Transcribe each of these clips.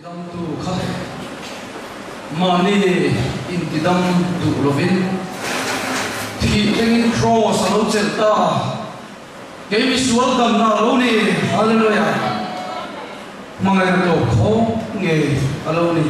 Dam tu kha mani intidam tu lovin thi tengin cross alo chelta ke visual dam na lo ni hallelujah mangai to kho nge alo ni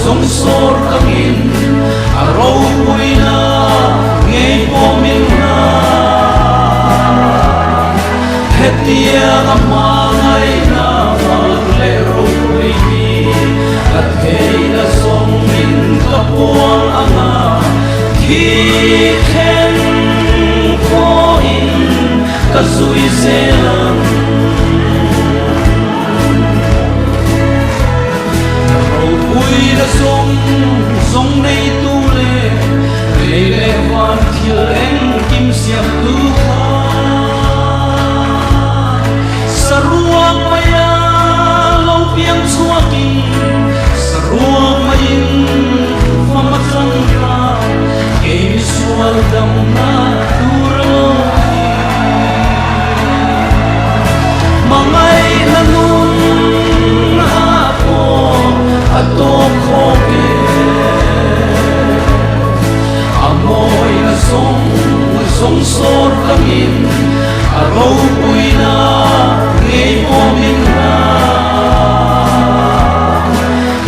song sor kangin araw ko'y na ngay pomin na hetiya ka mangay na maglero ko'y di at kay na songin kapuang anga kiken ko'in kasuy selang song nei tu le le van thiel en kim siam tu kha saruang maya lo piang chuakin saruang mayin famachang ka ke visual dam na turlo mangai nanun hapo atok khoke amoy na song sor kangin araw ko'y na ngay pomin na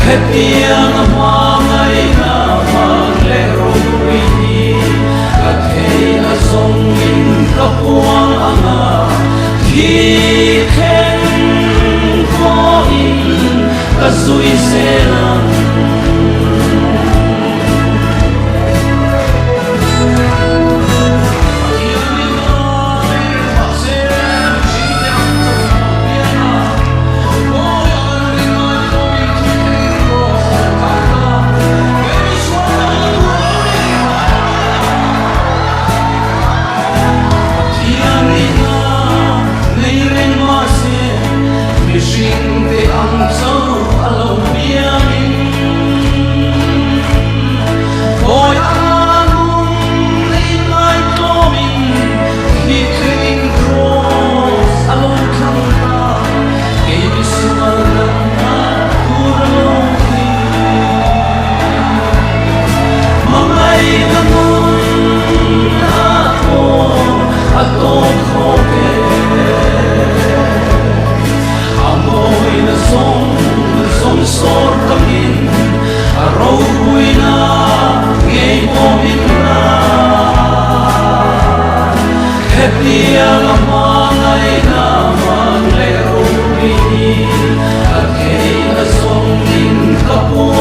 hetiya nga mangay na maglero ko'y di at kay na songin kapuang anga kiken ko'in kasuy selang sor kangin araw ko'y na ngay pomin na hetiya nga mangay na maglero ko'y di at kay na songin kapuang